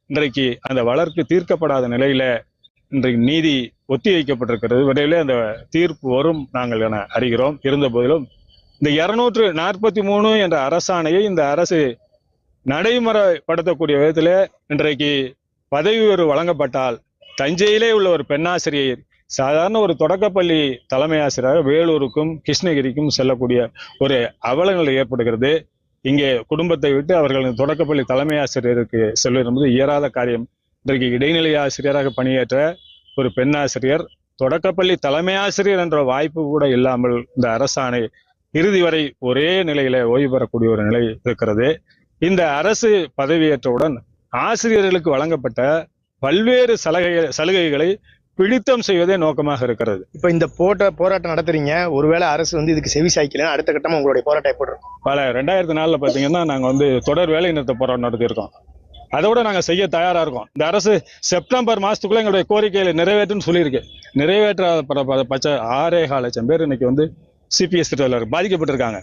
இன்றைக்கு அந்த வழக்கு தீர்க்கப்படாத நிலையில இன்றைக்கு நீதி ஒத்தி வைக்கப்பட்டிருக்கிறது. விரைவிலே அந்த தீர்ப்பு வரும் நாங்கள் என அறிகிறோம். இருந்த போதிலும் இந்த 243 என்ற அரசாணையை இந்த அரசு நடைமுறைப்படுத்தக்கூடிய விதத்தில் இன்றைக்கு பதவி உயர்வு வழங்கப்பட்டால் தஞ்சையிலே உள்ள ஒரு பெண்ணாசிரியர் சாதாரண ஒரு தொடக்கப்பள்ளி தலைமை ஆசிரியராக வேலூருக்கும் கிருஷ்ணகிரிக்கும் செல்லக்கூடிய ஒரு அவலநிலை ஏற்படுகிறது. இங்கே குடும்பத்தை விட்டு அவர்கள் தொடக்கப்பள்ளி தலைமை ஆசிரியருக்கு செல்வது என்பது இயலாத காரியம். இன்றைக்கு இடைநிலை ஆசிரியராக பணியேற்ற ஒரு பெண்ணாசிரியர் தொடக்கப்பள்ளி தலைமை ஆசிரியர் என்ற வாய்ப்பு கூட இல்லாமல் இந்த அரசாணை இறுதி வரை ஒரே நிலையில ஓய்வு பெறக்கூடிய ஒரு நிலை இருக்கிறது. இந்த அரசு பதவியேற்றவுடன் ஆசிரியர்களுக்கு வழங்கப்பட்ட பல்வேறு சலுகைகளை பிடித்தம் செய்வதே நோக்கமாக இருக்கிறது. இப்ப இந்த போராட்டம் நடத்துறீங்க, ஒருவேளை அரசு இதுக்கு செவி சாய்க்கல, அடுத்த கட்டமா உங்களுடைய போராட்டம் எப்படி இருக்கும்? 2004 பாத்தீங்கன்னா நாங்க தொடர் வேலை நிறுத்த போராட்டம் நடத்தியிருக்கோம். அதோட நாங்க செய்ய தயாரா இருக்கோம். இந்த அரசு செப்டம்பர் மாசத்துக்குள்ள எங்களுடைய கோரிக்கைகளை நிறைவேற்றுன்னு சொல்லியிருக்கு. நிறைவேற்றாத பட்ச 6.25 லட்சம் பேர் இன்னைக்கு சிபிஎஸ் திட்டத்தில் பாதிக்கப்பட்டிருக்காங்க.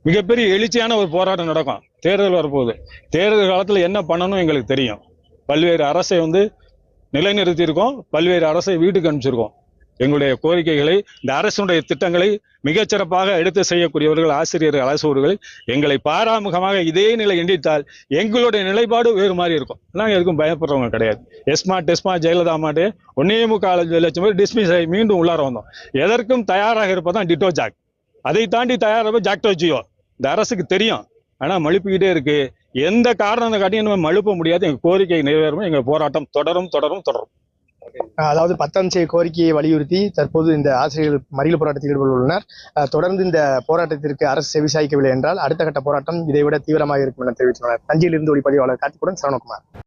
மிகப்பெரிய எழுச்சியான ஒரு போராட்டம் நடக்கும். தேர்தல் வரப்போகுது. தேர்தல் காலத்துல என்ன பண்ணணும் எங்களுக்கு தெரியும். பல்வேறு அரசை நிலைநிறுத்தியிருக்கோம், பல்வேறு அரசை வீட்டுக்கு அனுப்பிச்சிருக்கோம். எங்களுடைய கோரிக்கைகளை, இந்த அரசுடைய திட்டங்களை மிகச்சிறப்பாக எடுத்து செய்யக்கூடியவர்கள் ஆசிரியர்கள், அரசூர்கள் எங்களை பாராமுகமாக இதே நிலை எண்டித்தால் எங்களுடைய நிலைப்பாடு வேறு மாதிரி இருக்கும். நாங்கள் எதுக்கும் பயப்படுறவங்க கிடையாது. டெஸ்மா ஜெயலலிதா மாட்டே 1.25 லட்சம் பேர் டிஸ்மிஸ் ஆகி மீண்டும் உள்ளார வந்தோம். எதற்கும் தயாராக இருப்பதான் டிட்டோ ஜாக். அதை தாண்டி தயாராக ஜாக்டோ ஜியோ. இந்த அரசுக்கு தெரியும், ஆனா மழுப்பிக்கிட்டே இருக்கு. எந்த காரணத்தை காட்டியும் நம்ம மழுப்ப முடியாது. எங்க கோரிக்கை நிறைவேறும். எங்க போராட்டம் தொடரும். அதாவது 10 அம்ச கோரிக்கையை வலியுறுத்தி தற்போது இந்த ஆசிரியர்கள் மறியல் போராட்டத்தில் ஈடுபட்டுள்ளனர். தொடர்ந்து இந்த போராட்டத்திற்கு அரசு செவிசாய்க்கவில்லை என்றால் அடுத்த கட்ட போராட்டம் இதைவிட தீவிரமாக இருக்கும் என தெரிவித்துள்ளனர். தஞ்சையிலிருந்து ஒளிப்பதிவாளர் கார்த்திக்குடன் சரவணகுமார்.